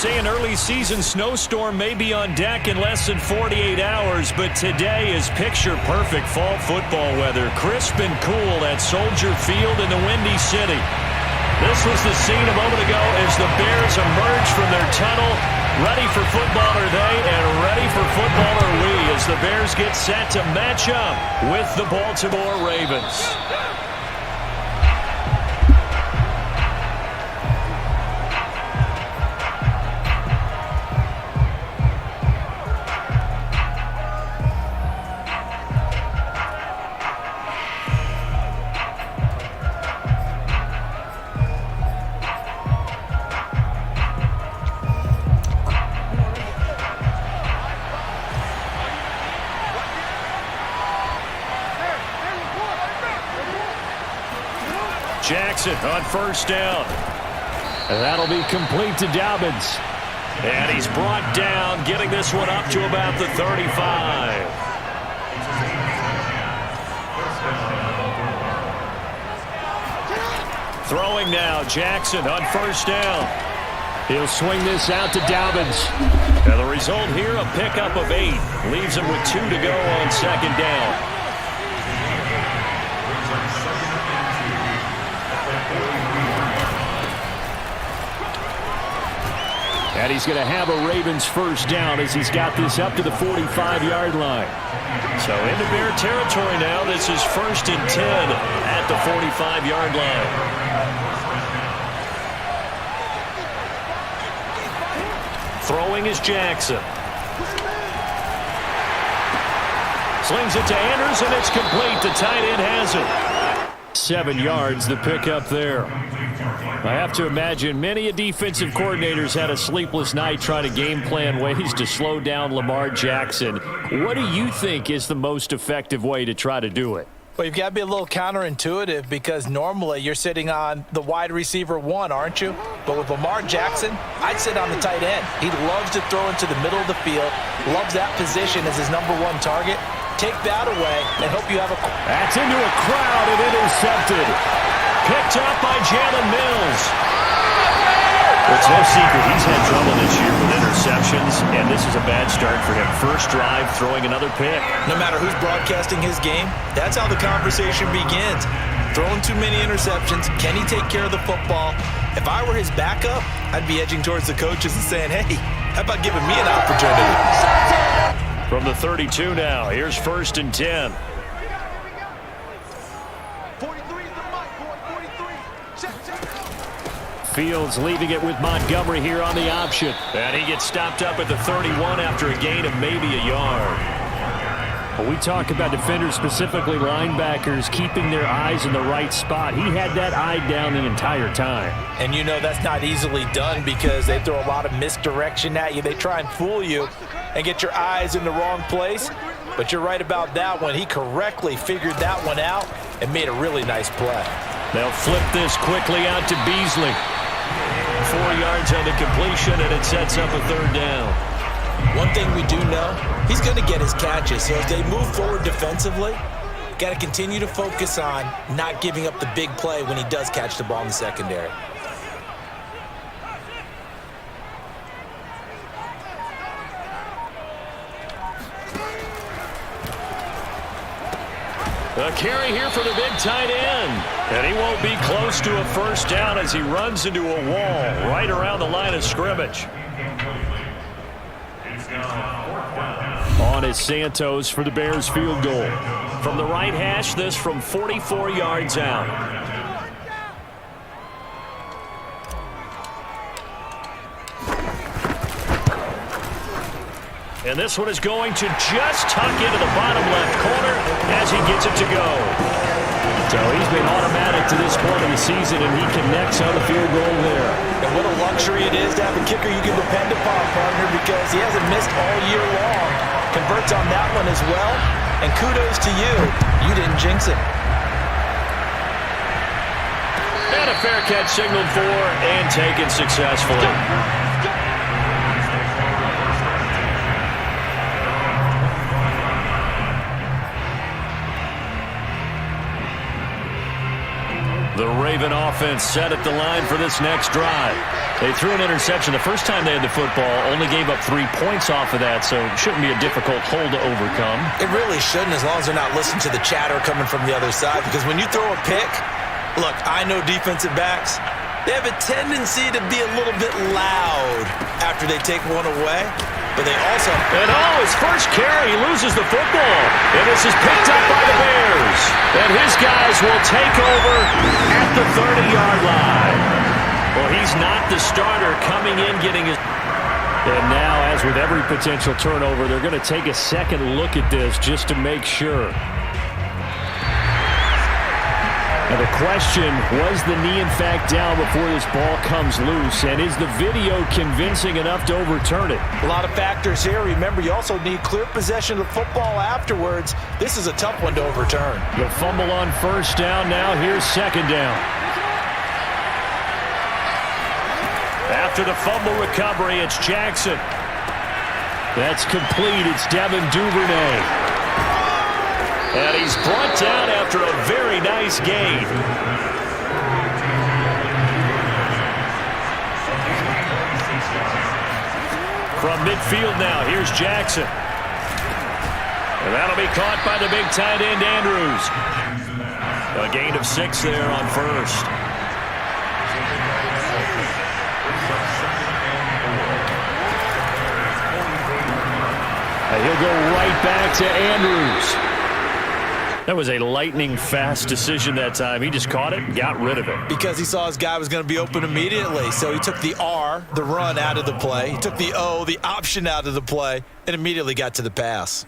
say an early season snowstorm may be on deck in less than 48 hours, but today is picture-perfect fall football weather. Crisp and cool at Soldier Field in the Windy City. This was the scene a moment ago as the Bears emerge from their tunnel. Ready for football are they, and ready for football are we, as the Bears get set to match up with the Baltimore Ravens. Jackson on first down. And that'll be complete to Dobbins. And he's brought down, getting this one up to about the 35. Throwing now, Jackson on first down. He'll swing this out to Dobbins. And the result here, a pickup of 8. Leaves him with 2 to go on second down. And he's going to have a Ravens first down as he's got this up to the 45-yard line. So into Bear territory now. This is 1st and 10 at the 45-yard line. Throwing is Jackson. Slings it to Andrews, and it's complete. The tight end has it. 7 yards, the pickup there. I have to imagine many defensive coordinators had a sleepless night trying to game plan ways to slow down Lamar Jackson. What do you think is the most effective way to try to do it? Well, you've got to be a little counterintuitive because normally you're sitting on the wide receiver 1, aren't you? But with Lamar Jackson, I'd sit on the tight end. He loves to throw into the middle of the field, loves that position as his number 1 target. Take that away and hope you have a... That's into a crowd and intercepted. Picked up by Jalen Mills. It's no secret he's had trouble this year with interceptions, and this is a bad start for him. First drive, throwing another pick. No matter who's broadcasting his game, that's how the conversation begins. Throwing too many interceptions. Can he take care of the football? If I were his backup, I'd be edging towards the coaches and saying, hey, how about giving me an opportunity? From the 32 now, here's 1st and 10. Fields leaving it with Montgomery here on the option. And he gets stopped up at the 31 after a gain of maybe a yard. When we talk about defenders, specifically linebackers, keeping their eyes in the right spot, he had that eye down the entire time. And you know that's not easily done because they throw a lot of misdirection at you. They try and fool you and get your eyes in the wrong place. But you're right about that one. He correctly figured that one out and made a really nice play. They'll flip this quickly out to Beasley. 4 yards on the completion, and it sets up a 3rd down. One thing we do know, he's going to get his catches. So as they move forward defensively, got to continue to focus on not giving up the big play when he does catch the ball in the secondary. A carry here for the big tight end. And he won't be close to a first down as he runs into a wall right around the line of scrimmage. On is Santos for the Bears field goal. From the right hash, this from 44 yards out. And this one is going to just tuck into the bottom left corner as he gets it to go. So he's been automatic to this point of the season, and he connects on the field goal there. And what a luxury it is to have a kicker you can depend upon, partner, because he hasn't missed all year long. Converts on that one as well, and kudos to you. You didn't jinx it. And a fair catch signaled for and taken successfully. The Raven offense set at the line for this next drive. They threw an interception the first time they had the football, only gave up 3 points off of that, so it shouldn't be a difficult hole to overcome. It really shouldn't, as long as they're not listening to the chatter coming from the other side, because when you throw a pick, look, I know defensive backs, they have a tendency to be a little bit loud after they take one away. But they also... And his first carry, he loses the football. And this is picked up by the Bears. And his guys will take over at the 30-yard line. Well, he's not the starter coming in, getting his... And now, as with every potential turnover, they're going to take a second look at this just to make sure. Now the question, was the knee in fact down before this ball comes loose? And is the video convincing enough to overturn it? A lot of factors here. Remember, you also need clear possession of the football afterwards. This is a tough one to overturn. The fumble on first down now. Here's second down. After the fumble recovery, it's Jackson. That's complete. It's Devin Duvernay. And he's brought down after a very nice gain. From midfield now, here's Jackson. And that'll be caught by the big tight end, Andrews. A gain of 6 there on first. And he'll go right back to Andrews. That was a lightning-fast decision that time. He just caught it and got rid of it. Because he saw his guy was going to be open immediately. So he took the R, the run, out of the play. He took the O, the option, out of the play, and immediately got to the pass.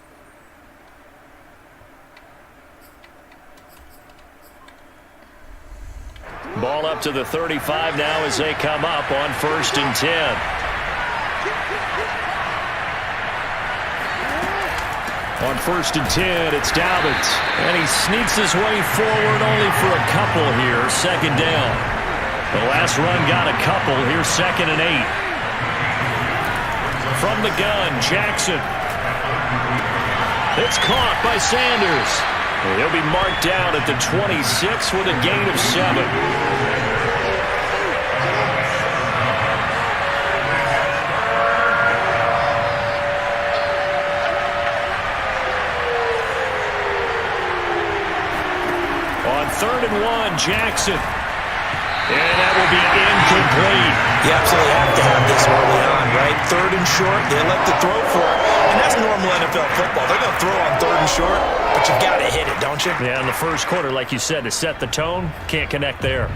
Ball up to the 35 now as they come up on 1st and 10. On 1st and 10, it's Dobbins. And he sneaks his way forward only for a couple here. Second down. The last run got a couple. Here's 2nd and 8. From the gun, Jackson. It's caught by Sanders. And he'll be marked down at the 26 with a gain of 7. On 3rd and 1, Jackson. And that will be incomplete. You absolutely have to have this early on, right? 3rd and short, they elect to throw for it. And that's normal NFL football. They're going to throw on 3rd and short, but you got to hit it, don't you? Yeah, in the first quarter, like you said, to set the tone, can't connect there.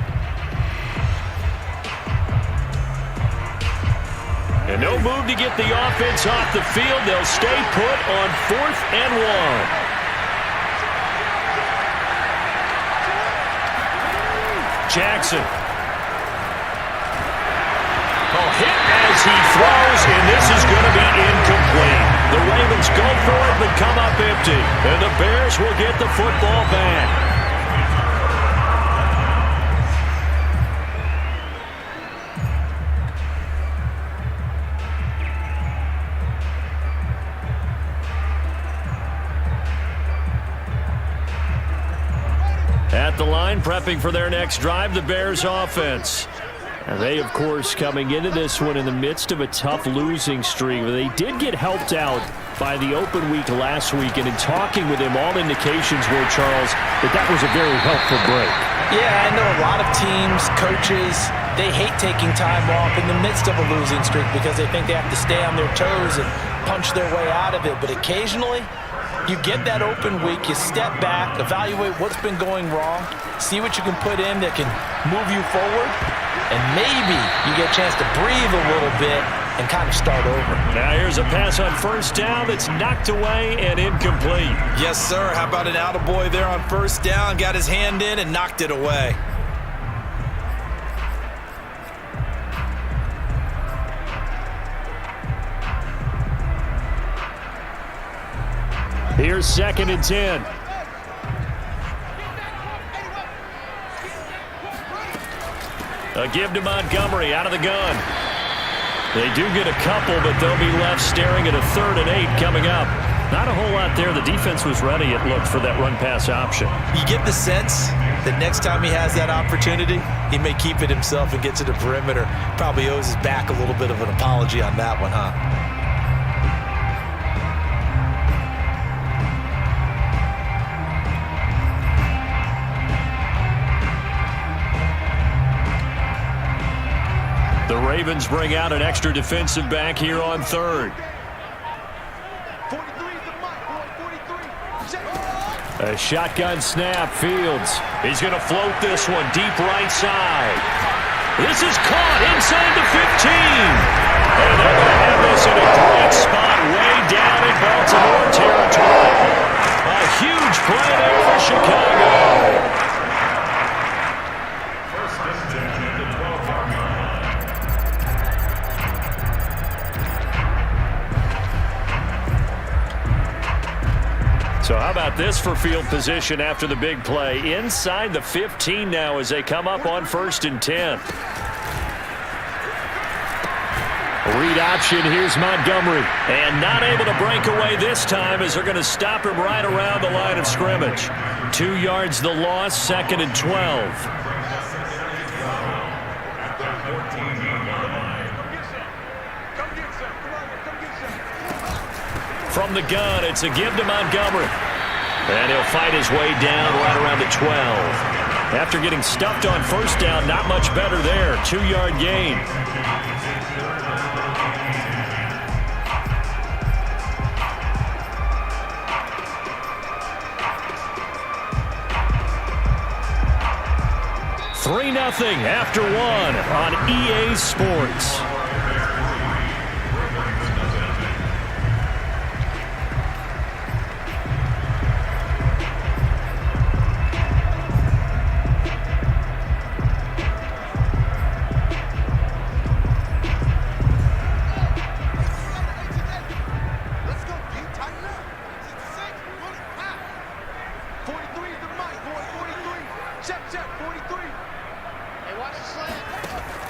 And no move to get the offense off the field. They'll stay put on 4th and 1. Jackson. Hit as he throws, and this is going to be incomplete. The Ravens go for it, but come up empty. And the Bears will get the football back. At the line, prepping for their next drive, the Bears offense. And they, of course, coming into this one in the midst of a tough losing streak. They did get helped out by the open week last week, and in talking with him, all indications were, Charles, that was a very helpful break. Yeah, I know a lot of teams, coaches, they hate taking time off in the midst of a losing streak because they think they have to stay on their toes and punch their way out of it. But occasionally, you get that open week, you step back, evaluate what's been going wrong, see what you can put in that can move you forward, and maybe you get a chance to breathe a little bit and kind of start over. Now here's a pass on first down that's knocked away and incomplete. Yes, sir. How about an attaboy there on first down? Got his hand in and knocked it away. Here's 2nd and 10. A give to Montgomery out of the gun. They do get a couple, but they'll be left staring at a 3rd and 8 coming up. Not a whole lot there. The defense was ready, it looked, for that run-pass option. You get the sense The next time he has that opportunity, he may keep it himself and get to the perimeter. Probably owes his back a little bit of an apology on that one, huh? The Ravens bring out an extra defensive back here on third. A shotgun snap, Fields. He's going to float this one deep right side. This is caught inside the 15. And they're going to have this in a great spot way down in Baltimore territory. A huge play there for Chicago. So how about this for field position after the big play? Inside the 15 now as they come up on 1st and 10. Read option, here's Montgomery. And not able to break away this time as they're going to stop him right around the line of scrimmage. 2 yards the loss, 2nd and 12. From the gun, it's a give to Montgomery. And he'll fight his way down right around the 12. After getting stuffed on 1st down, not much better there. 2-yard gain. Three 0 after 1 on EA Sports.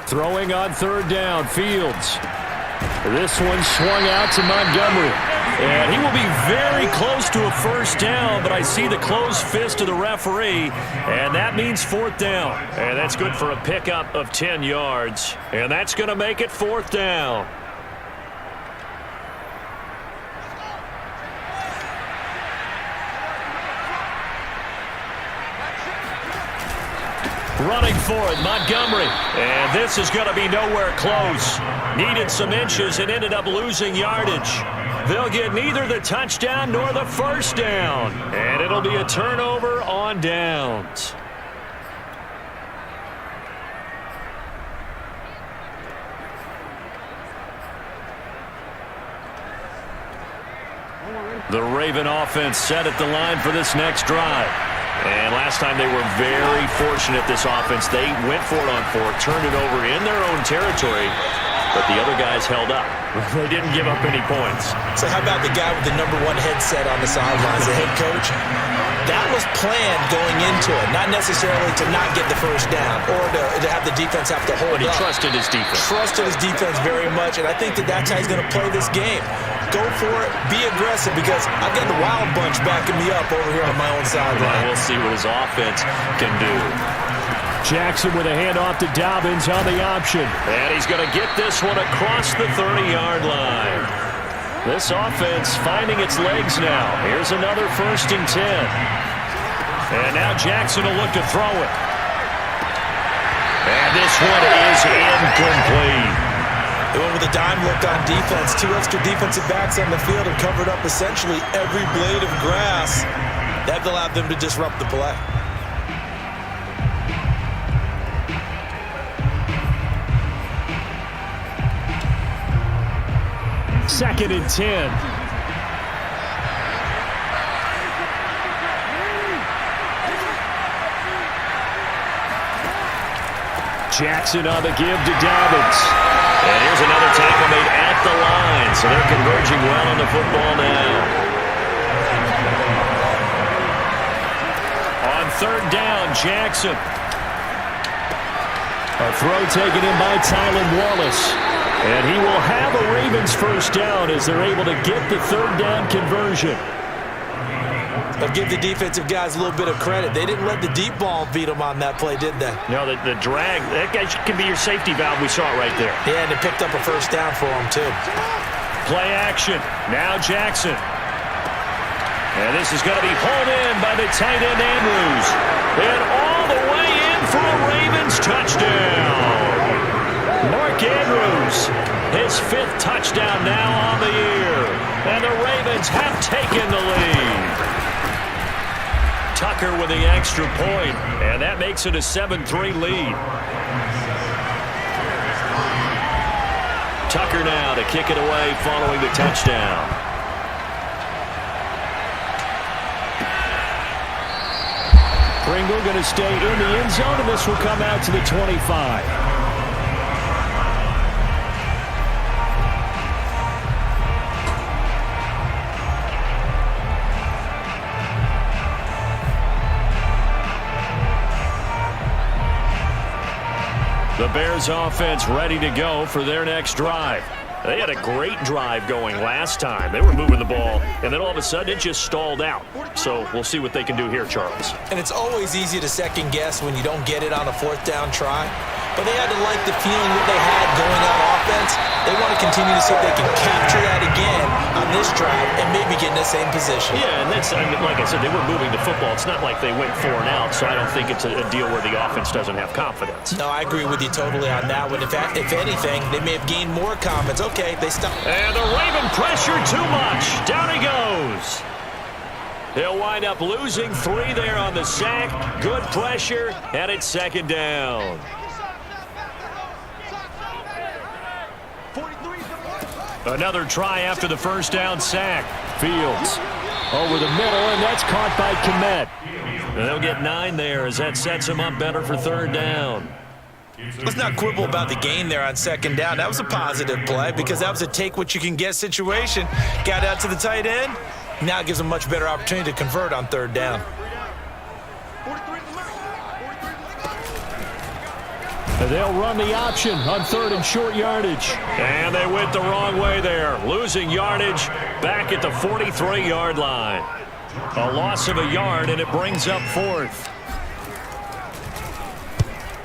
Throwing on 3rd down, Fields. This one swung out to Montgomery. And he will be very close to a 1st down, but I see the closed fist of the referee, and that means 4th down. And that's good for a pickup of 10 yards. And that's going to make it 4th down. Running for it, Montgomery. And this is going to be nowhere close. Needed some inches and ended up losing yardage. They'll get neither the touchdown nor the 1st down. And it'll be a turnover on downs. The Raven offense set at the line for this next drive. And last time they were very fortunate, this offense. They went for it on 4th, turned it over in their own territory, but the other guys held up. They didn't give up any points. So how about the guy with the #1 headset on the sidelines, the head coach? That was planned going into it, not necessarily to not get the 1st down or to have the defense have to hold up. But he trusted his defense. Trusted his defense very much, and I think that's how he's going to play this game. Go for it, be aggressive, because I've got the Wild Bunch backing me up over here on my own sideline. We'll see what his offense can do. Jackson with a handoff to Dobbins on the option. And he's going to get this one across the 30-yard line. This offense finding its legs now. Here's another 1st and 10. And now Jackson will look to throw it. And this one is incomplete. They went with a dime look on defense. 2 extra defensive backs on the field and covered up essentially every blade of grass. That allowed them to disrupt the play. Second and 10. Jackson on the give to Dobbins. And here's another tackle made at the line. So they're converging well on the football now. On 3rd down, Jackson. A throw taken in by Tylan Wallace. And he will have a Ravens 1st down as they're able to get the 3rd down conversion. But give the defensive guys a little bit of credit. They didn't let the deep ball beat them on that play, did they? No, the drag, that guy can be your safety valve. We saw it right there. Yeah, and it picked up a first down for them, too. Play action. Now Jackson. And this is going to be pulled in by the tight end Andrews. And all the way in for a Ravens touchdown. Mark Andrews, his 5th touchdown now on the year. And the Ravens have taken the lead. Tucker with the extra point, and that makes it a 7-3 lead. Tucker now to kick it away following the touchdown. Pringle going to stay in the end zone, and this will come out to the 25. The Bears offense ready to go for their next drive. They had a great drive going last time. They were moving the ball, and then all of a sudden it just stalled out. So we'll see what they can do here, Charles. And it's always easy to second guess when you don't get it on a 4th down try. But they had to like the feeling that they had going on offense. They want to continue to see if they can capture that again on this drive and maybe get in the same position. Yeah, and that's, I mean, like I said, they were moving the football. It's not like they went 4 and out, so I don't think it's a deal where the offense doesn't have confidence. No, I agree with you totally on that one. In fact, if anything, they may have gained more confidence. Okay, they stopped. And the Raven pressure too much. Down he goes. They'll wind up losing 3 there on the sack. Good pressure, and it's 2nd down. Another try after the first down sack. Fields over the middle, and that's caught by Kmet. And they'll get 9 there as that sets them up better for 3rd down. Let's not quibble about the gain there on 2nd down. That was a positive play because that was a take-what-you-can-get situation. Got out to the tight end. Now it gives them a much better opportunity to convert on 3rd down. They'll run the option on 3rd and short yardage. And they went the wrong way there. Losing yardage back at the 43-yard line. A loss of a yard, and it brings up 4th.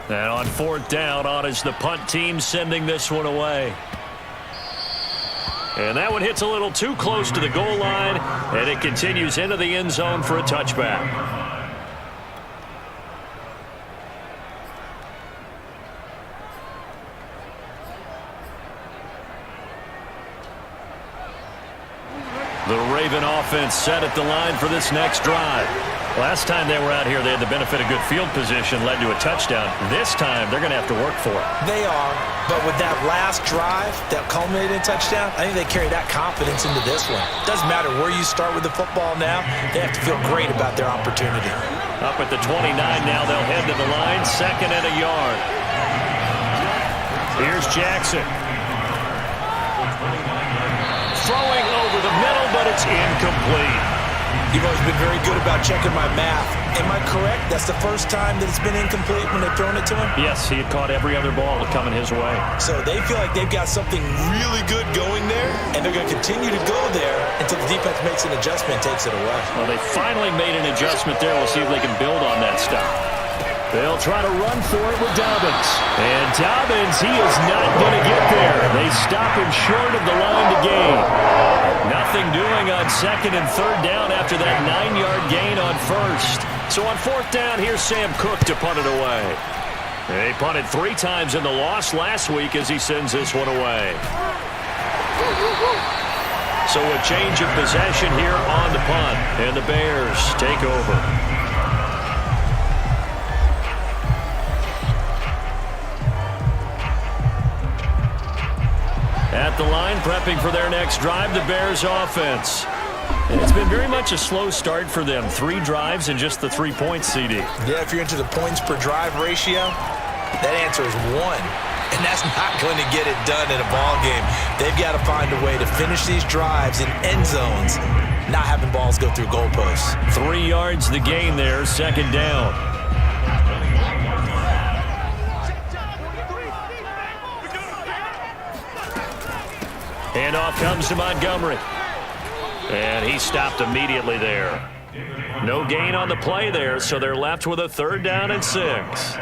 And on 4th down, on is the punt team sending this one away. And that one hits a little too close to the goal line, and it continues into the end zone for a touchback. The Raven offense set at the line for this next drive. Last time they were out here, they had the benefit of good field position, led to a touchdown. This time, they're going to have to work for it. They are, but with that last drive that culminated in touchdown, I think they carry that confidence into this one. Doesn't matter where you start with the football now, they have to feel great about their opportunity. Up at the 29 now, they'll head to the line, 2nd and a yard. Here's Jackson. Throwing over the middle, but it's incomplete. You've always been very good about checking my math. Am I correct? That's the first time that it's been incomplete when they've thrown it to him? Yes, he had caught every other ball coming his way. So they feel like they've got something really good going there, and they're going to continue to go there until the defense makes an adjustment and takes it away. Well, they finally made an adjustment there. We'll see if they can build on that stuff. They'll try to run for it with Dobbins. And Dobbins, he is not going to get there. They stop him short of the line to gain. Nothing doing on 2nd and 3rd down after that 9-yard gain on 1st. So on 4th down, here's Sam Cook to punt it away. They punted 3 times in the loss last week as he sends this one away. So a change of possession here on the punt, and the Bears take over. At the line, prepping for their next drive, the Bears offense. And it's been very much a slow start for them. 3 drives and just the 3 points, CD. Yeah, if you're into the points per drive ratio, that answer is 1. And that's not going to get it done in a ball game. They've got to find a way to finish these drives in end zones, not having balls go through goalposts. 3 yards the gain there, 2nd down. Handoff comes to Montgomery. And he stopped immediately there. No gain on the play there, so they're left with a 3rd down and 6.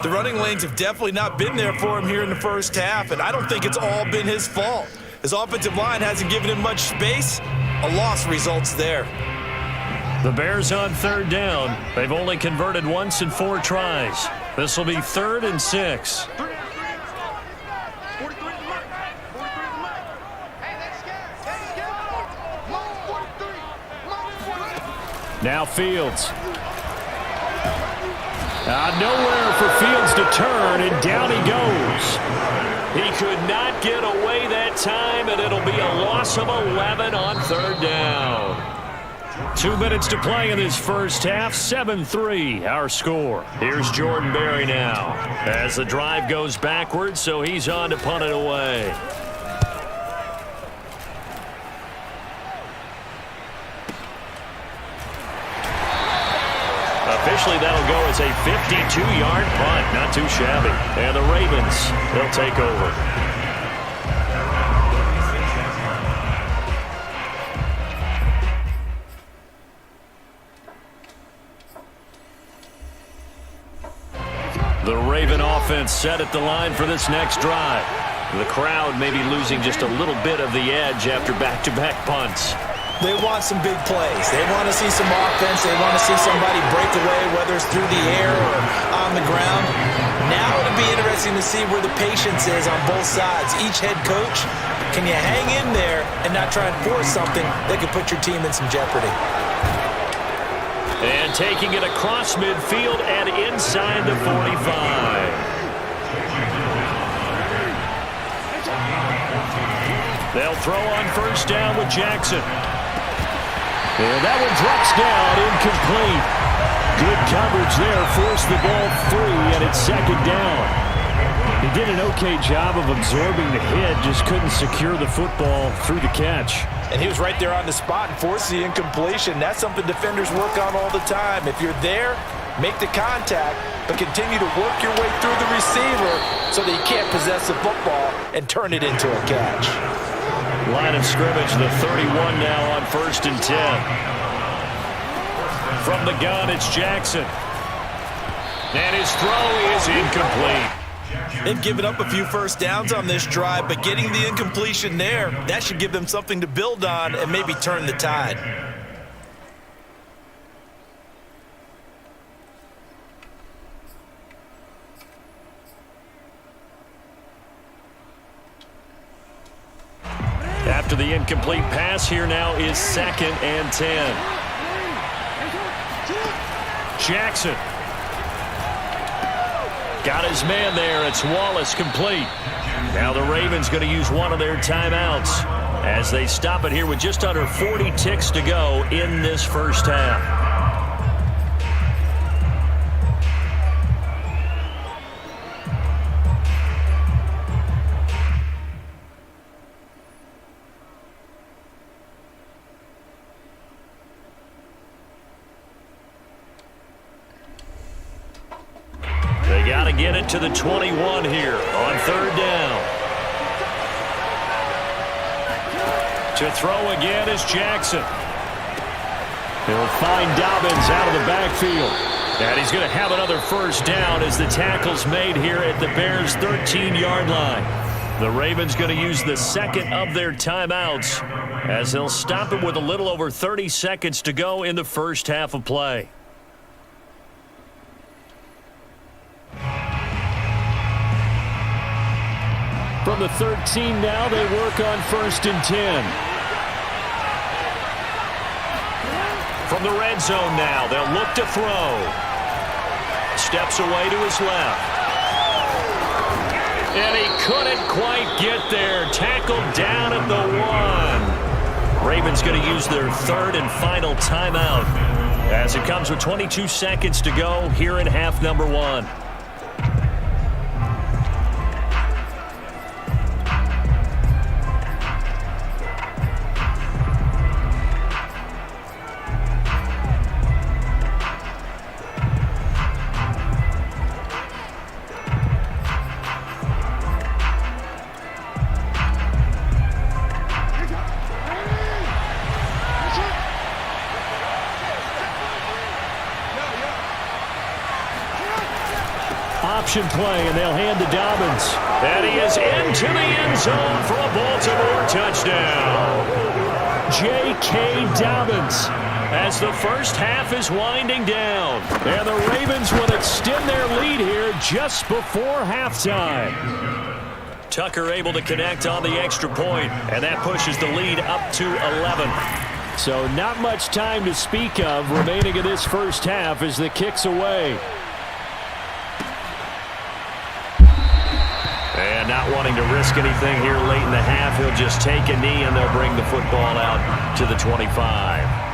The running lanes have definitely not been there for him here in the first half, and I don't think it's all been his fault. His offensive line hasn't given him much space. A loss results there. The Bears on 3rd down. They've only converted once in 4 tries. This will be 3rd and 6. Now Fields. Nowhere for Fields to turn, and down he goes. He could not get away that time, and it'll be a loss of 11 on 3rd down. 2 minutes to play in this first half, 7-3 our score. Here's Jordan Berry now as the drive goes backwards, so he's on to punt it away. Officially, that'll go as a 52-yard punt. Not too shabby. And the Ravens, they'll take over. The Raven offense set at the line for this next drive. The crowd may be losing just a little bit of the edge after back-to-back punts. They want some big plays. They want to see some offense. They want to see somebody break away, whether it's through the air or on the ground. Now it'll be interesting to see where the patience is on both sides. Each head coach, can you hang in there and not try and force something that could put your team in some jeopardy? And taking it across midfield and inside the 45. They'll throw on 1st down with Jackson. And that one drops down, incomplete. Good coverage there, forced the ball free, and it's 2nd down. He did an okay job of absorbing the hit, just couldn't secure the football through the catch. And he was right there on the spot and forced the incompletion. That's something defenders work on all the time. If you're there, make the contact, but continue to work your way through the receiver so that you can't possess the football and turn it into a catch. Line of scrimmage, the 31 now on 1st and 10. From the gun, it's Jackson. And his throw is incomplete. They've given up a few 1st downs on this drive, but getting the incompletion there, that should give them something to build on and maybe turn the tide. After the incomplete pass, here now is 2nd and 10. Jackson. Got his man there. It's Wallace complete. Now the Ravens going to use one of their timeouts as they stop it here with just under 40 ticks to go in this first half. They got to get it to the 21 here on 3rd down. To throw again is Jackson. He'll find Dobbins out of the backfield. And he's going to have another 1st down as the tackle's made here at the Bears' 13-yard line. The Ravens going to use the 2nd of their timeouts as they'll stop it with a little over 30 seconds to go in the first half of play. From the 13 now, they work on 1st and 10. From the red zone now, they'll look to throw. Steps away to his left. And he couldn't quite get there. Tackled down at the 1. Ravens going to use their 3rd and final timeout as it comes with 22 seconds to go here in half number 1. option play, and they'll hand to Dobbins. And he is into the end zone for a Baltimore touchdown. J.K. Dobbins, as the first half is winding down. And the Ravens will extend their lead here just before halftime. Tucker able to connect on the extra point, and that pushes the lead up to 11. So not much time to speak of remaining in this first half as the kick's away. And not wanting to risk anything here late in the half, he'll just take a knee and they'll bring the football out to the 25.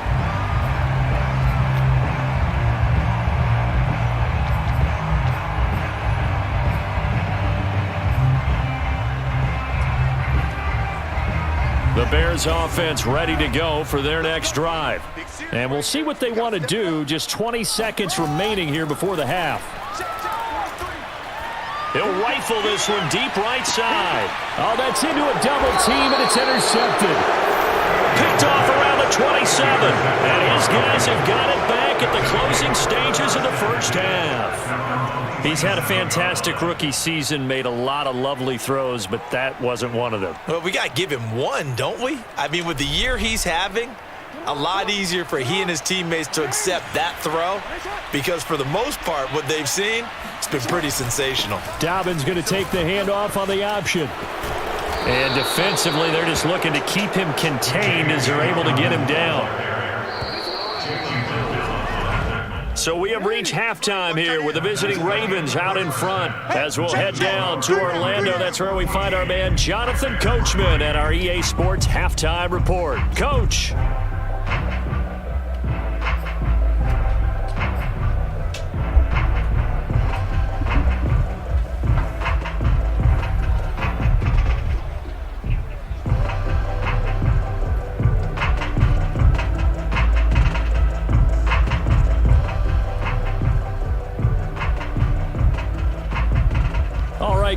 The Bears offense ready to go for their next drive. And we'll see what they want to do. Just 20 seconds remaining here before the half. He'll rifle this one deep right side. Oh, that's into a double team, and it's intercepted. Picked off around the 27. And his guys have got it back at the closing stages of the first half. He's had a fantastic rookie season, made a lot of lovely throws, but that wasn't one of them. Well, we got to give him one, don't we? I mean, with the year he's having, a lot easier for he and his teammates to accept that throw because for the most part, what they've seen, it's been pretty sensational. Dobbins going to take the handoff on the option. And defensively, they're just looking to keep him contained as they're able to get him down. So we have reached halftime here with the visiting Ravens out in front. As we'll head down to Orlando, that's where we find our man Jonathan Coachman at our EA Sports Halftime Report. Coach.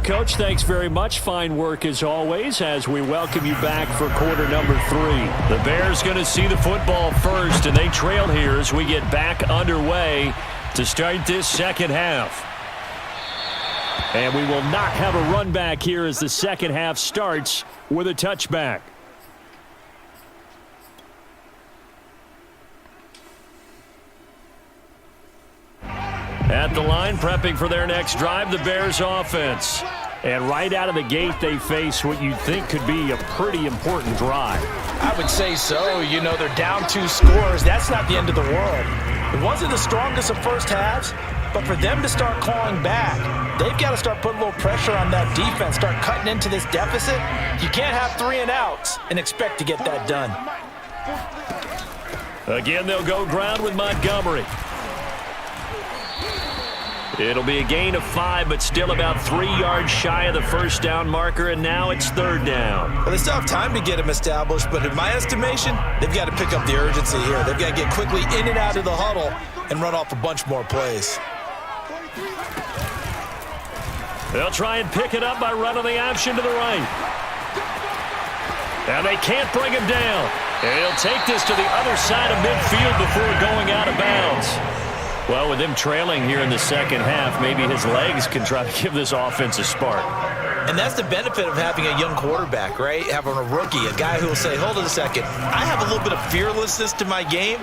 Coach, thanks very much. Fine work as always as we welcome you back for quarter number 3. The Bears going to see the football first, and they trail here as we get back underway to start this second half. And we will not have a run back here as the second half starts with a touchback. At the line, prepping for their next drive, the Bears offense. And right out of the gate, they face what you'd think could be a pretty important drive. I would say so. You know, they're down 2 scores. That's not the end of the world. It wasn't the strongest of first halves, but for them to start clawing back, they've got to start putting a little pressure on that defense, start cutting into this deficit. You can't have 3 and outs and expect to get that done. Again, they'll go ground with Montgomery. It'll be a gain of 5, but still about 3 yards shy of the first down marker, and now it's third down. Well, they still have time to get him established, but in my estimation, they've got to pick up the urgency here. They've got to get quickly in and out of the huddle and run off a bunch more plays. They'll try and pick it up by running the option to the right. And they can't bring him down. And he'll take this to the other side of midfield before going out of bounds. Well, with him trailing here in the second half, maybe his legs can try to give this offense a spark. And that's the benefit of having a young quarterback, right? Having a rookie, a guy who will say, hold on a second, I have a little bit of fearlessness to my game.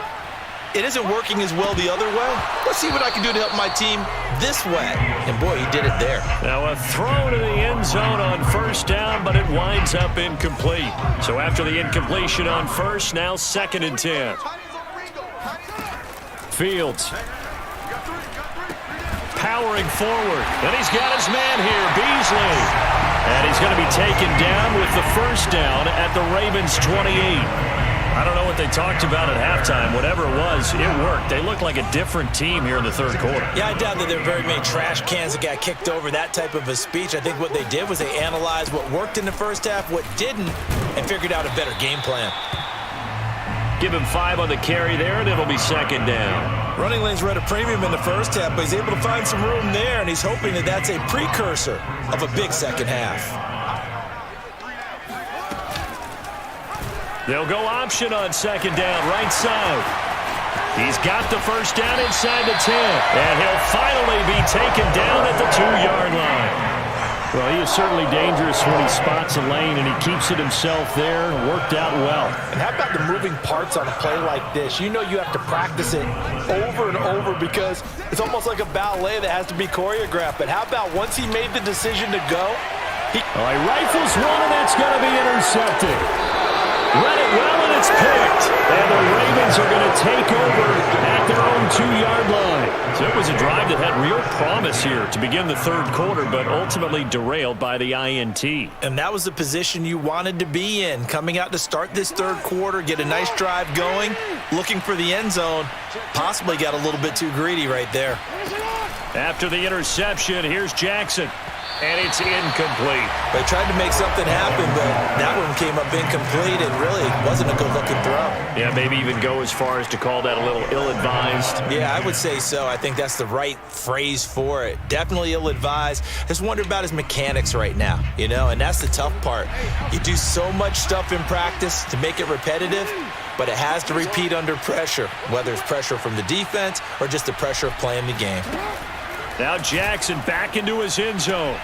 It isn't working as well the other way. Let's see what I can do to help my team this way. And, boy, he did it there. Now a throw to the end zone on first down, but it winds up incomplete. So after the incompletion on first, now 2nd and 10. Fields. Powering forward, and he's got his man here, Beasley. And he's going to be taken down with the first down at the Ravens' 28. I don't know what they talked about at halftime. Whatever it was, it worked. They look like a different team here in the third quarter. Yeah, I doubt that there are very many trash cans that got kicked over, that type of a speech. I think what they did was they analyzed what worked in the first half, what didn't, and figured out a better game plan. Give him 5 on the carry there, and it'll be 2nd down. Running lanes were at a premium in the first half, but he's able to find some room there, and he's hoping that that's a precursor of a big second half. They'll go option on 2nd down, right side. He's got the first down inside the 10, and he'll finally be taken down at the 2-yard line. Well, he is certainly dangerous when he spots a lane, and he keeps it himself there. Worked out well. And how about the moving parts on a play like this? You know you have to practice it over and over because it's almost like a ballet that has to be choreographed. But how about once he made the decision to go, he rifles one, and that's going to be intercepted. Read it well, and it's picked. And the Ravens are going to take over at their own 2-yard line. So it was a drive that had real promise here to begin the third quarter, but ultimately derailed by the INT. And that was the position you wanted to be in. Coming out to start this third quarter, get a nice drive going, looking for the end zone. Possibly got a little bit too greedy right there. After the interception, here's Jackson. And it's incomplete. They tried to make something happen, but that one came up incomplete and really wasn't a good-looking throw. Yeah, maybe even go as far as to call that a little ill-advised. Yeah, I would say so. I think that's the right phrase for it. Definitely ill-advised. Just wonder about his mechanics right now, you know, and that's the tough part. You do so much stuff in practice to make it repetitive, but it has to repeat under pressure, whether it's pressure from the defense or just the pressure of playing the game. Now Jackson back into his end zone.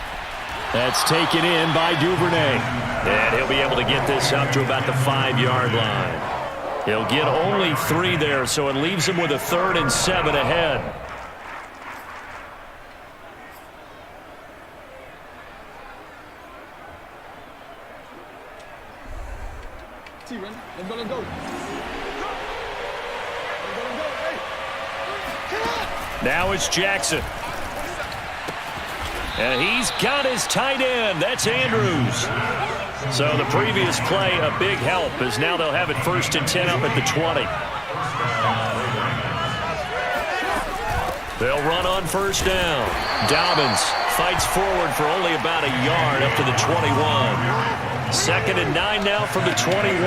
That's taken in by Duvernay. And he'll be able to get this up to about the 5-yard line. He'll get only 3 there, so it leaves him with a 3rd and 7 ahead. Let's go. Now it's Jackson. And he's got his tight end. That's Andrews. So the previous play, a big help, as now they'll have it 1st and 10 up at the 20. They'll run on 1st down. Dobbins fights forward for only about a yard up to the 21. 2nd and 9 now from the 21.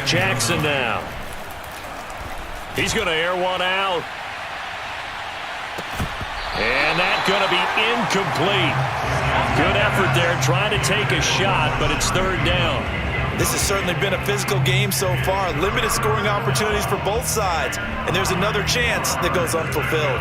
Jackson now. He's going to air one out. And that's going to be incomplete. Good effort there, trying to take a shot, but it's 3rd down. This has certainly been a physical game so far. Limited scoring opportunities for both sides. And there's another chance that goes unfulfilled.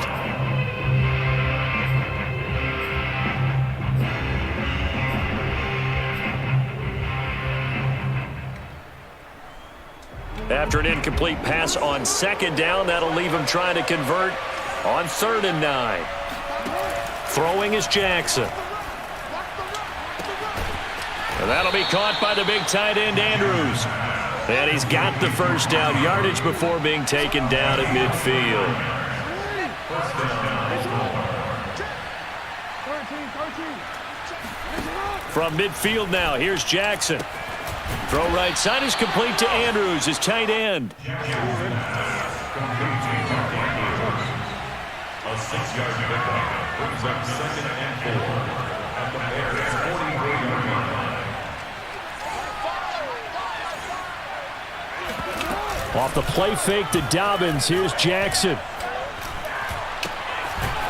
After an incomplete pass on 2nd down, that'll leave him trying to convert on 3rd and 9. Throwing is Jackson. And that'll be caught by the big tight end, Andrews. And he's got the 1st down yardage before being taken down at midfield. From midfield now, here's Jackson. Throw right side is complete to Andrews, his tight end. A 6-yard pickup brings up 2nd and 4 at the Bears' 43-yard line. Off the play fake to Dobbins, here's Jackson.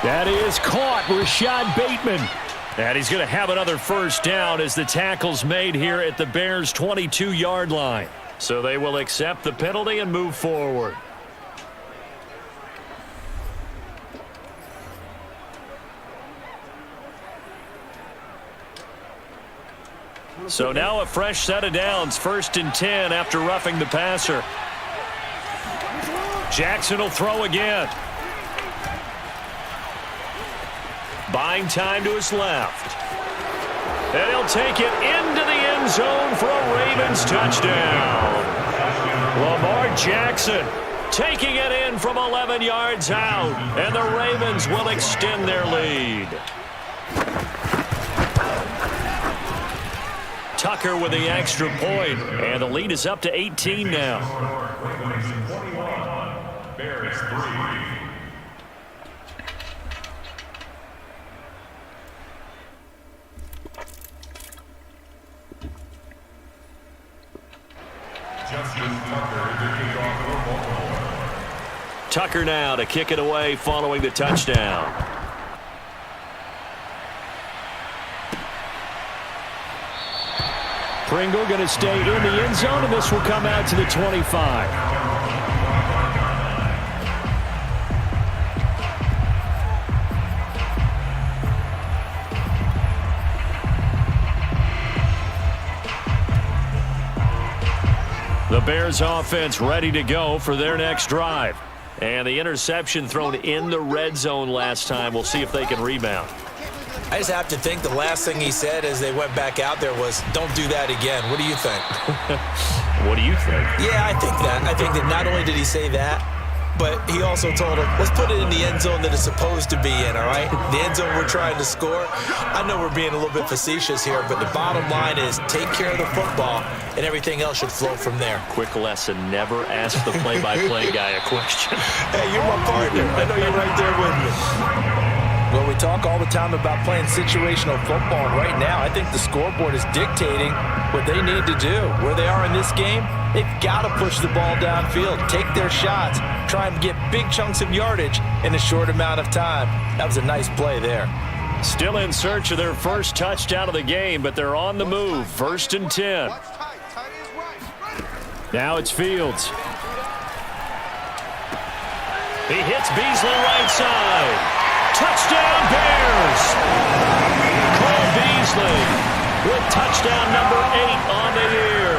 That is caught, Rashad Bateman. And he's going to have another 1st down as the tackle's made here at the Bears' 22-yard line. So they will accept the penalty and move forward. So now a fresh set of downs, 1st and 10 after roughing the passer. Jackson will throw again. Buying time to his left. And he'll take it into the end zone for a Ravens touchdown. Lamar Jackson taking it in from 11 yards out. And the Ravens will extend their lead. Tucker with the extra point. And the lead is up to 18 now. Bears 3. Tucker now to kick it away following the touchdown. Pringle going to stay in the end zone, and this will come out to the 25. The Bears offense ready to go for their next drive. And the interception thrown in the red zone last time. We'll see if they can rebound. I just have to think the last thing he said as they went back out there was, don't do that again. What do you think? What do you think? Yeah, I think that. I think that not only did he say that, but he also told him, let's put it in the end zone that it's supposed to be in, all right? The end zone we're trying to score. I know we're being a little bit facetious here, but the bottom line is take care of the football, and everything else should flow from there. Quick lesson, never ask the play-by-play guy a question. Hey, you're my partner. I know you're right there with me. Well, we talk all the time about playing situational football, and right now I think the scoreboard is dictating what they need to do. Where they are in this game, they've got to push the ball downfield, take their shots, try and get big chunks of yardage in a short amount of time. That was a nice play there. Still in search of their first touchdown of the game, but they're on the move. 1st and 10. Now it's Fields. He hits Beasley right side. Touchdown Bears! Cole Beasley with touchdown number 8 on the year.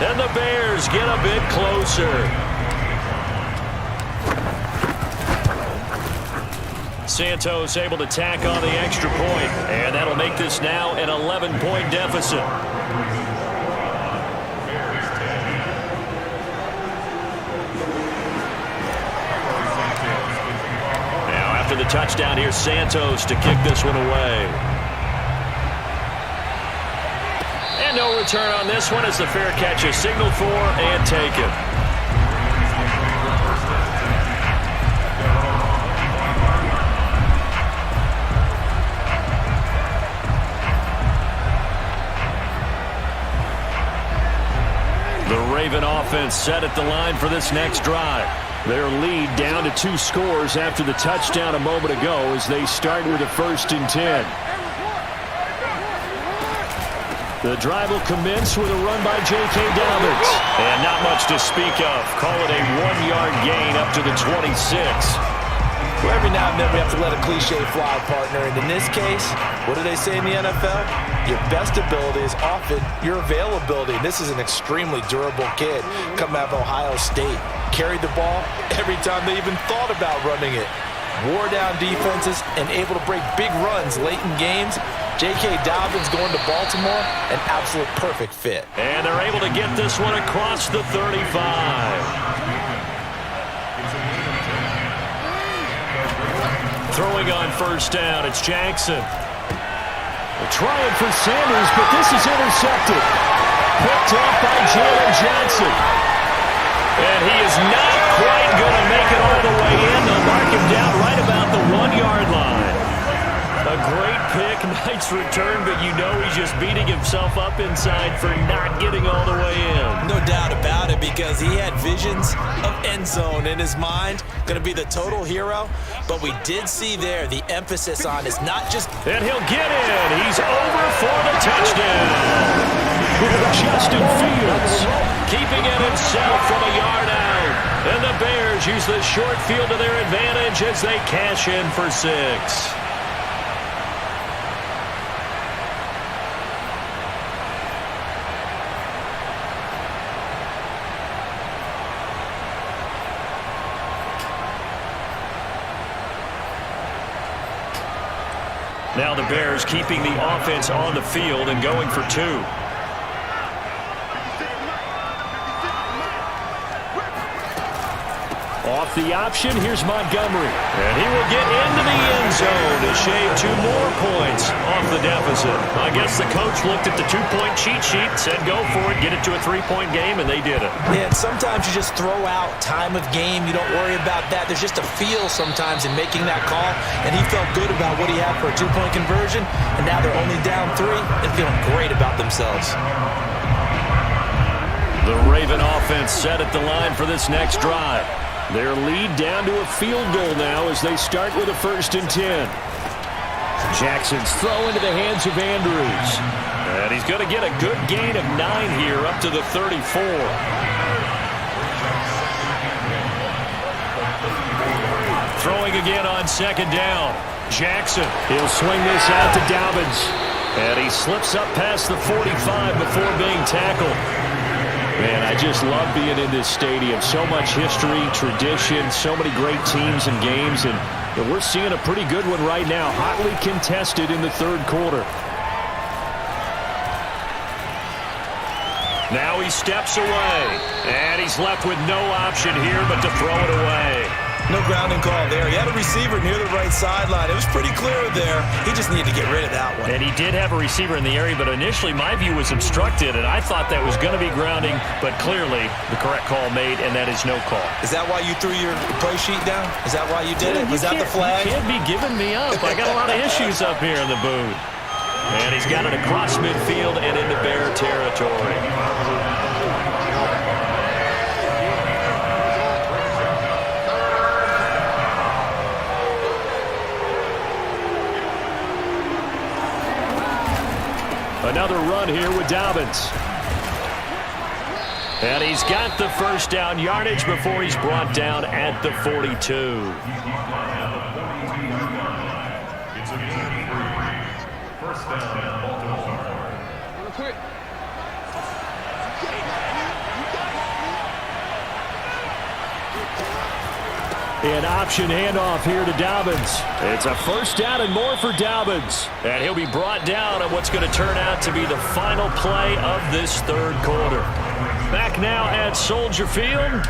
And the Bears get a bit closer. Santos able to tack on the extra point, and that'll make this now an 11-point deficit. After the touchdown, here's Santos to kick this one away. And no return on this one as the fair catch is signaled for and taken. The Raven offense set at the line for this next drive. Their lead down to 2 scores after the touchdown a moment ago as they start with a 1st and 10. The drive will commence with a run by J.K. Dobbins. And not much to speak of. Call it a 1-yard gain up to the 26. Well, every now and then we have to let a cliche fly, partner. And in this case, what do they say in the NFL? Your best ability is often your availability. And this is an extremely durable kid coming out of Ohio State. Carried the ball every time they even thought about running it. Wore down defenses and able to break big runs late in games. J.K. Dobbins going to Baltimore, an absolute perfect fit. And they're able to get this one across the 35. Throwing on 1st down, it's Jackson. Trying for Sanders, but this is intercepted. Picked off by Jalen Johnson. And he is not quite going to make it all the way in. They'll mark him down right about the 1-yard line. A great pick, nice return, but you know he's just beating himself up inside for not getting all the way in. No doubt about it, because he had visions of end zone in his mind. Going to be the total hero, but we did see there the emphasis on is not just... And he'll get in. He's over for the touchdown. Justin Fields keeping it himself from a yard out. And the Bears use the short field to their advantage as they cash in for 6. Now the Bears keeping the offense on the field and going for 2. Off the option, here's Montgomery. And he will get into the end zone to shave 2 more points off the deficit. I guess the coach looked at the 2-point cheat sheet, said go for it, get it to a 3-point game, and they did it. Yeah, and sometimes you just throw out time of game. You don't worry about that. There's just a feel sometimes in making that call, and he felt good about what he had for a 2-point conversion, and now they're only down 3 and feeling great about themselves. The Raven offense set at the line for this next drive. Their lead down to a field goal now as they start with a 1st and 10. Jackson's throw into the hands of Andrews. And he's going to get a good gain of 9 here up to the 34. Throwing again on second down. Jackson. He'll swing this out to Dobbins. And he slips up past the 45 before being tackled. Man, I just love being in this stadium. So much history, tradition, so many great teams and games. And we're seeing a pretty good one right now. Hotly contested in the third quarter. Now he steps away. And he's left with no option here but to throw it away. No grounding call there. He had a receiver near the right sideline. It was pretty clear there. He just needed to get rid of that one. And he did have a receiver in the area, but initially my view was obstructed, and I thought that was going to be grounding, but clearly the correct call made, and that is no call. Is that why you threw your play sheet down? Is that why you did it? Was that the flag? You can't be giving me up. I got a lot of issues up here in the booth. And he's got it across midfield and into Bear territory. Another run here with Dobbins. And he's got the first down yardage before he's brought down at the 42. It's a game 3. First down, Baltimore. An option handoff here to Dobbins. It's a first down and more for Dobbins. And he'll be brought down at what's going to turn out to be the final play of this third quarter. Back now at Soldier Field.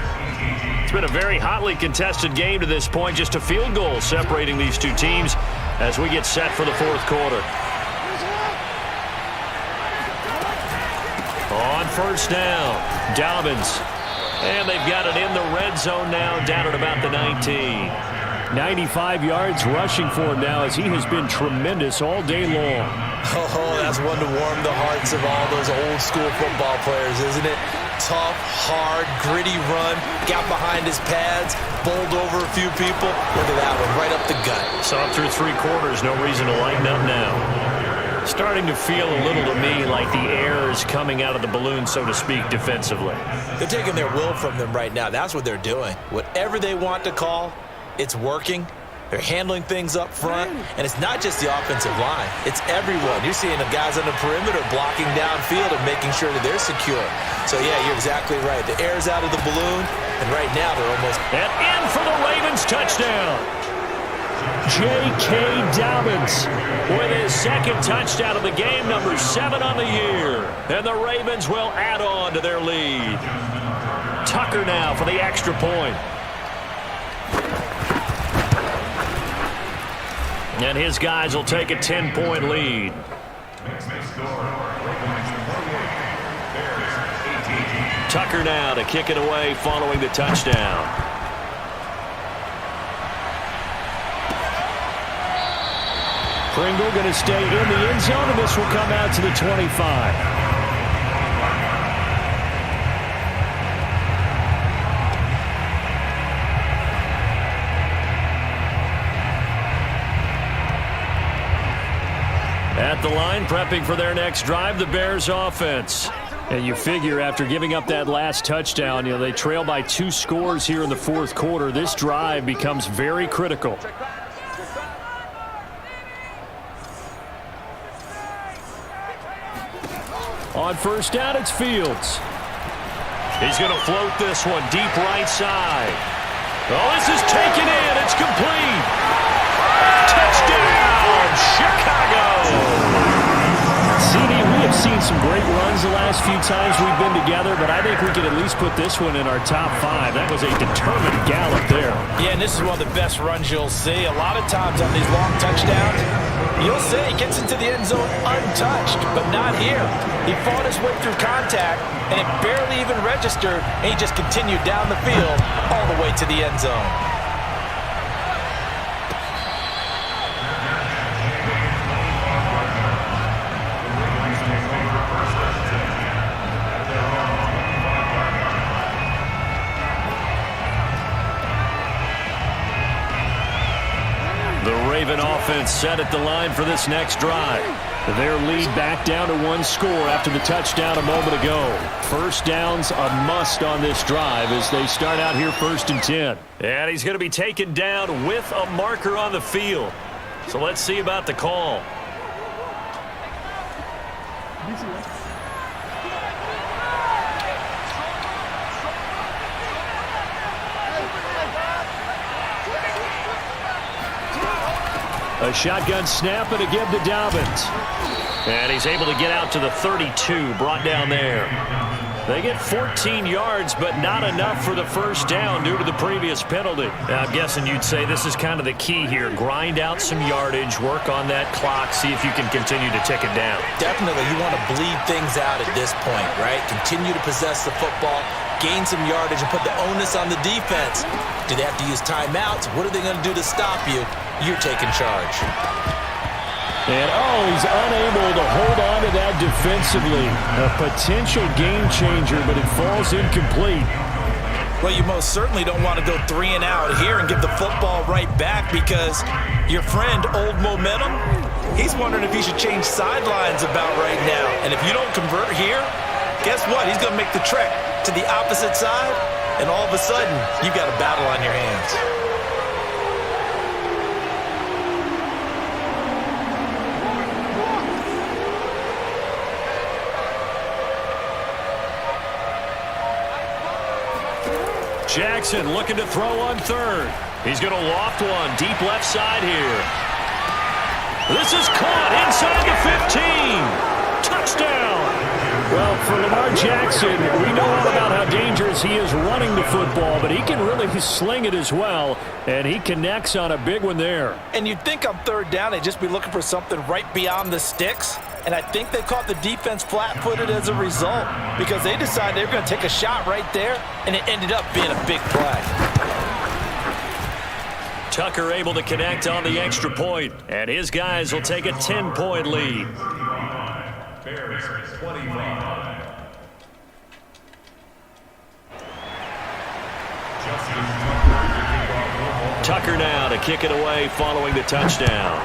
It's been a very hotly contested game to this point. Just a field goal separating these two teams as we get set for the fourth quarter. On first down, Dobbins. And they've got it in the red zone now, down at about the 19. 95 yards rushing for him now as he has been tremendous all day long. Oh, that's one to warm the hearts of all those old school football players, isn't it? Tough, hard, gritty run, got behind his pads, bowled over a few people. Look at that one, right up the gut. Saw through 3 quarters, no reason to lighten up now. Starting to feel a little to me like the air is coming out of the balloon, so to speak, defensively. They're taking their will from them right now. That's what they're doing. Whatever they want to call, it's working. They're handling things up front, and it's not just the offensive line. It's everyone. You're seeing the guys on the perimeter blocking downfield and making sure that they're secure. So, yeah, you're exactly right. The air's out of the balloon, and right now they're almost... And in for the Ravens touchdown. J.K. Dobbins with his second touchdown of the game, number 7 on the year. And the Ravens will add on to their lead. Tucker now for the extra point. And his guys will take a 10-point lead. Tucker now to kick it away following the touchdown. Pringle going to stay in the end zone, and this will come out to the 25. At the line, prepping for their next drive, the Bears offense. And you figure after giving up that last touchdown, they trail by 2 scores here in the fourth quarter. This drive becomes very critical. On first down, it's Fields. He's going to float this one deep right side. Oh, this is taken in. It's complete. Touchdown, Chicago. CD, we have seen some great runs the last few times we've been together, but I think we could at least put this one in our top 5. That was a determined gallop there. Yeah, and this is one of the best runs you'll see. A lot of times on these long touchdowns, you'll see he gets into the end zone untouched, but not here. He fought his way through contact, and it barely even registered, and he just continued down the field all the way to the end zone. offense set at the line for this next drive. Their lead back down to 1 score after the touchdown a moment ago. First down's a must on this drive as they start out here 1st and 10. And he's going to be taken down with a marker on the field. So let's see about the call. A shotgun snap and a give to Dobbins. And he's able to get out to the 32, brought down there. They get 14 yards, but not enough for the first down due to the previous penalty. Now, I'm guessing you'd say this is kind of the key here. Grind out some yardage, work on that clock, see if you can continue to tick it down. Definitely, you want to bleed things out at this point, right? Continue to possess the football, gain some yardage, and put the onus on the defense. Do they have to use timeouts? What are they going to do to stop you? You're taking charge. And, he's unable to hold on to that defensively. A potential game changer, but it falls incomplete. Well, you most certainly don't want to go 3 and out here and give the football right back because your friend, Old Momentum, he's wondering if he should change sidelines about right now. And if you don't convert here, guess what? He's going to make the trek to the opposite side, and all of a sudden, you've got a battle on your hands. Jackson looking to throw on 3rd. He's going to loft one deep left side here. This is caught inside the 15. Touchdown. Well, for Lamar Jackson, we know all about how dangerous he is running the football, but he can really sling it as well, and he connects on a big one there. And you'd think on 3rd down they'd just be looking for something right beyond the sticks, and I think they caught the defense flat-footed as a result because they decided they were going to take a shot right there, and it ended up being a big play. Tucker able to connect on the extra point, and his guys will take a 10-point lead. Bears 25. Tucker now to kick it away following the touchdown.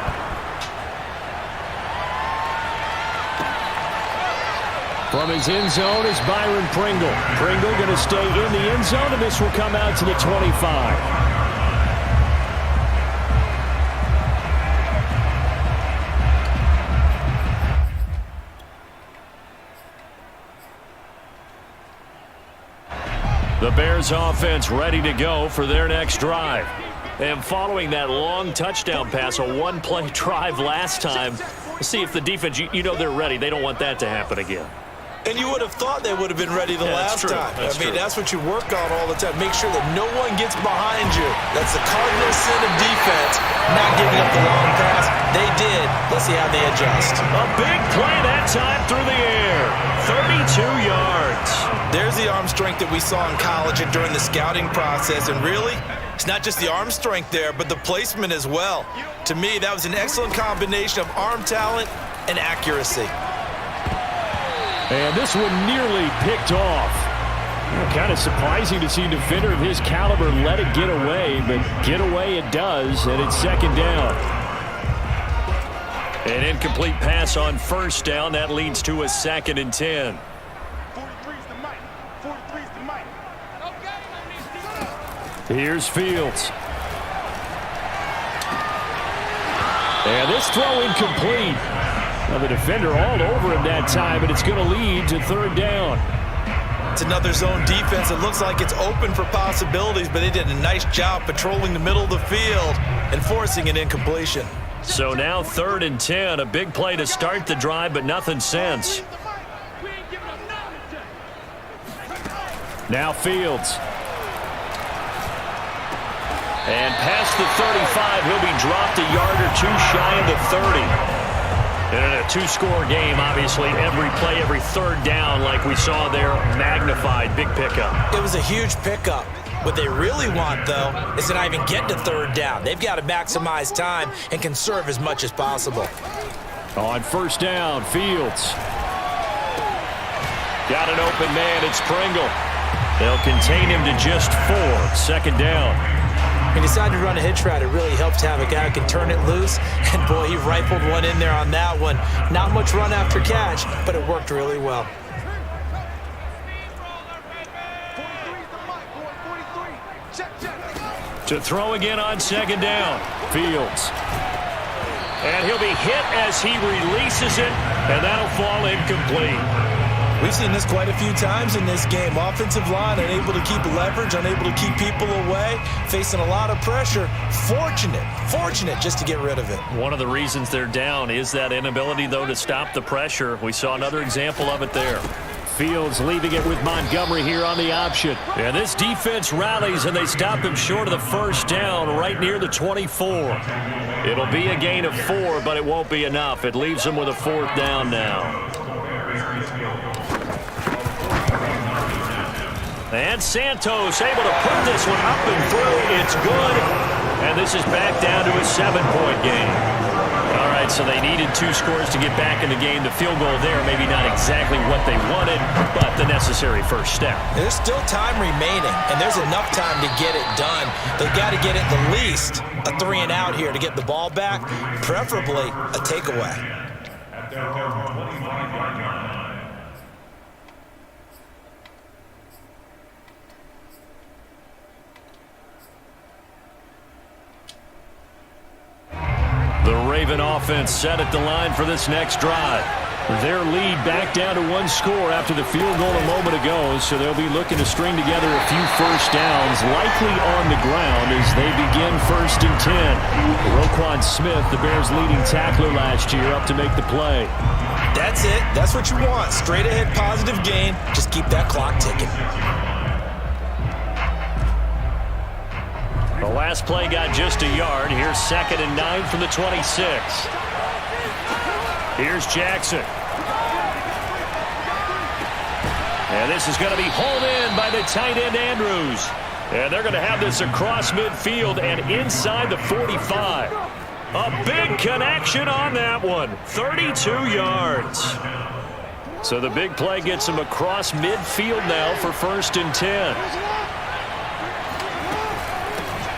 From his end zone is Byron Pringle. Pringle going to stay in the end zone, and this will come out to the 25. The Bears offense ready to go for their next drive. And following that long touchdown pass, a one-play drive last time, see if the defense, you know they're ready. They don't want that to happen again. And you would have thought they would have been ready the last time. That's what you work on all the time. Make sure that no one gets behind you. That's the cardinal sin of defense, not giving up the long pass. They did. Let's see how they adjust. A big play that time through the air. 32 yards. There's the arm strength that we saw in college and during the scouting process. And really, it's not just the arm strength there, but the placement as well. To me, that was an excellent combination of arm talent and accuracy. And this one nearly picked off. Kind of surprising to see a defender of his caliber let it get away, but get away it does, and it's 2nd down. An incomplete pass on 1st down. That leads to a 2nd and 10. Here's Fields. And this throw incomplete. Now the defender all over him that time, and it's going to lead to 3rd down. It's another zone defense. It looks like it's open for possibilities, but they did a nice job patrolling the middle of the field and forcing an incompletion. So now 3rd and 10, a big play to start the drive, but nothing since. Now Fields. And past the 35, he'll be dropped a yard or two shy of the 30. And in a two-score game, obviously, every play, every 3rd down, like we saw there, magnified, big pickup. It was a huge pickup. What they really want, though, is to not even get to 3rd down. They've got to maximize time and conserve as much as possible. On 1st down, Fields. Got an open man, it's Pringle. They'll contain him to just 4, 2nd down. He decided to run a hitch route. It really helps to have a guy who can turn it loose. And, boy, he rifled one in there on that one. Not much run after catch, but it worked really well. To throw again on second down. Fields. And he'll be hit as he releases it, and that'll fall incomplete. We've seen this quite a few times in this game. Offensive line unable to keep leverage, unable to keep people away, facing a lot of pressure. Fortunate just to get rid of it. One of the reasons they're down is that inability, though, to stop the pressure. We saw another example of it there. Fields leaving it with Montgomery here on the option. And this defense rallies, and they stop him short of the first down right near the 24. It'll be a gain of 4, but it won't be enough. It leaves them with a 4th down now. And Santos able to put this one up and through. It's good. And this is back down to a 7-point game. All right, so they needed 2 scores to get back in the game. The field goal there, maybe not exactly what they wanted, but the necessary first step. There's still time remaining, and there's enough time to get it done. They've got to get at the least a 3-and-out here to get the ball back, preferably a takeaway. The Raven offense set at the line for this next drive. Their lead back down to 1 score after the field goal a moment ago, so they'll be looking to string together a few first downs, likely on the ground as they begin 1st and 10. Roquan Smith, the Bears' leading tackler last year, up to make the play. That's it. That's what you want. Straight ahead positive gain. Just keep that clock ticking. The last play got just a yard. Here's 2nd and 9 from the 26. Here's Jackson. And this is going to be hauled in by the tight end Andrews. And they're going to have this across midfield and inside the 45. A big connection on that one. 32 yards. So the big play gets him across midfield now for 1st and 10.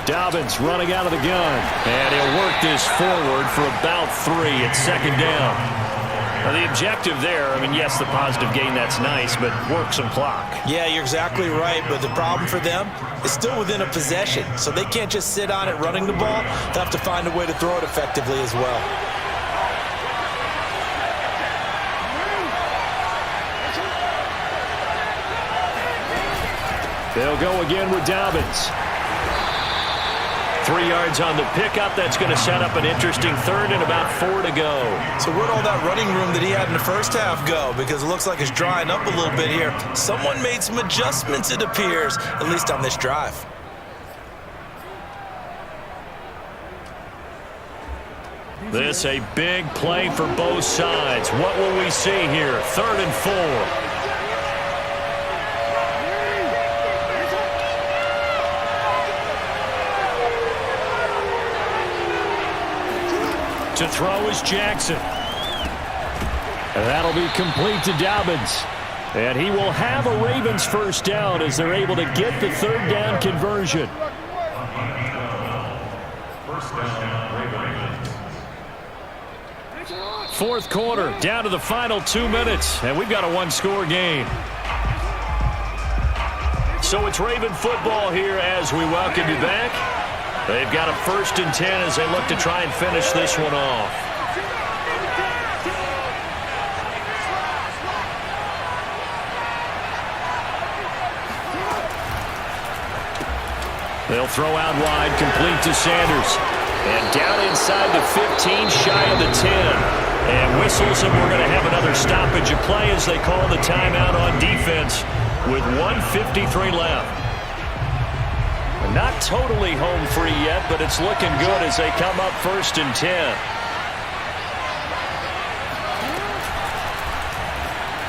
Dobbins running out of the gun. And he'll work this forward for about 3 at 2nd down. Now the objective there, I mean, yes, the positive gain, that's nice, but work some clock. Yeah, you're exactly right, but the problem for them is still within a possession, so they can't just sit on it running the ball. They'll have to find a way to throw it effectively as well. They'll go again with Dobbins. 3 yards on the pickup. That's going to set up an interesting 3rd and about 4 to go. So where'd all that running room that he had in the first half go? Because it looks like it's drying up a little bit here. Someone made some adjustments, it appears, at least on this drive. This a big play for both sides. What will we see here? 3rd and 4. To throw is Jackson. And that'll be complete to Dobbins. And he will have a Ravens first down as they're able to get the 3rd down conversion. First down, Ravens. 4th quarter, down to the final 2 minutes, and we've got a 1-score game. So it's Raven football here as we welcome you back. They've got a 1st and 10 as they look to try and finish this one off. They'll throw out wide, complete to Sanders. And down inside the 15, shy of the 10. And whistles, and we're going to have another stoppage of play as they call the timeout on defense with 1:53 left. Not totally home free yet, but it's looking good as they come up 1st and 10.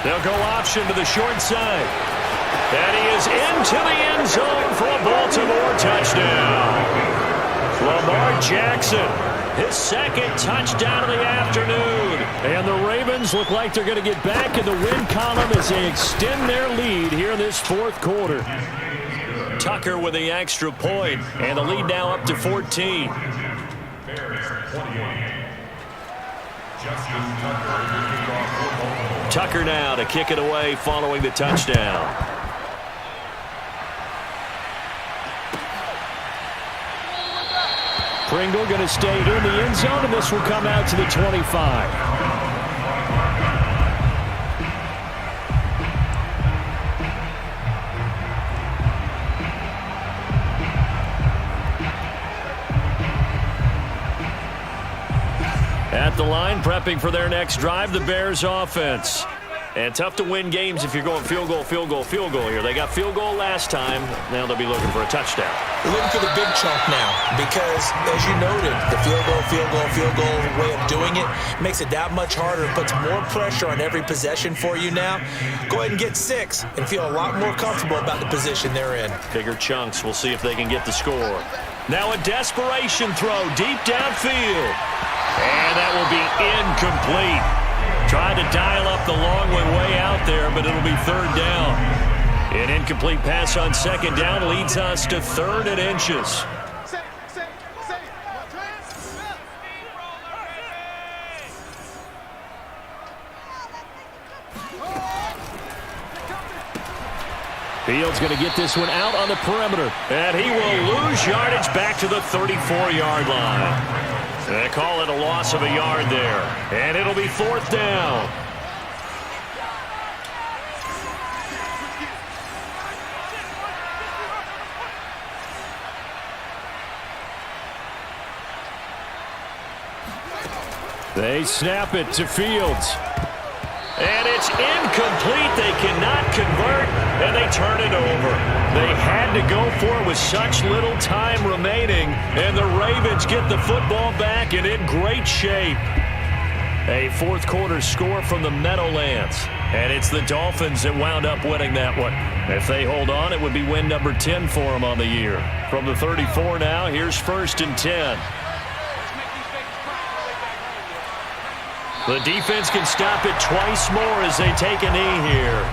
They'll go option to the short side. And he is into the end zone for a Baltimore touchdown. Lamar Jackson, his 2nd touchdown of the afternoon. And the Ravens look like they're going to get back in the win column as they extend their lead here in this 4th quarter. Tucker with the extra point, and the lead now up to 14. Tucker now to kick it away following the touchdown. Pringle going to stay in the end zone, and this will come out to the 25. At the line, prepping for their next drive, the Bears offense. And tough to win games if you're going field goal, field goal, field goal here. They got field goal last time. Now they'll be looking for a touchdown. We're looking for the big chunk now because, as you noted, the field goal way of doing it makes it that much harder. It puts more pressure on every possession for you now. Go ahead and get 6 and feel a lot more comfortable about the position they're in. Bigger chunks. We'll see if they can get the score. Now a desperation throw deep downfield. And that will be incomplete. Tried to dial up the long one way out there, but it'll be third down. An incomplete pass on second down leads us to 3rd and inches. Fields going to get this one out on the perimeter. And he will lose yardage back to the 34-yard line. They call it a loss of a yard there. And it'll be 4th down. They snap it to Fields. And it's incomplete. They cannot convert, and they turn it over. They had to go for it with such little time remaining, and the Ravens get the football back and in great shape. A 4th quarter score from the Meadowlands, and it's the Dolphins that wound up winning that one. If they hold on, it would be win number 10 for them on the year. From the 34 now, here's 1st and 10. The defense can stop it twice more as they take a knee here.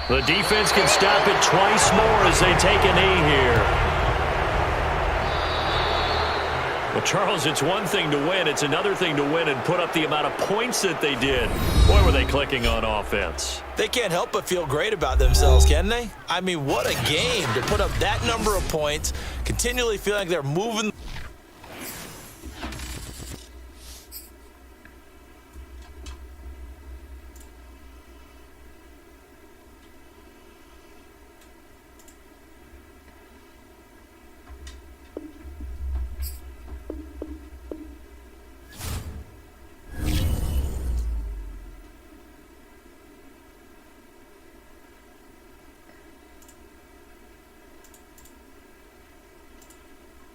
The defense can stop it twice more as they take a knee here. Well, Charles, it's one thing to win. It's another thing to win and put up the amount of points that they did. Boy, were they clicking on offense. They can't help but feel great about themselves, can they? I mean, what a game to put up that number of points, continually feeling like they're moving.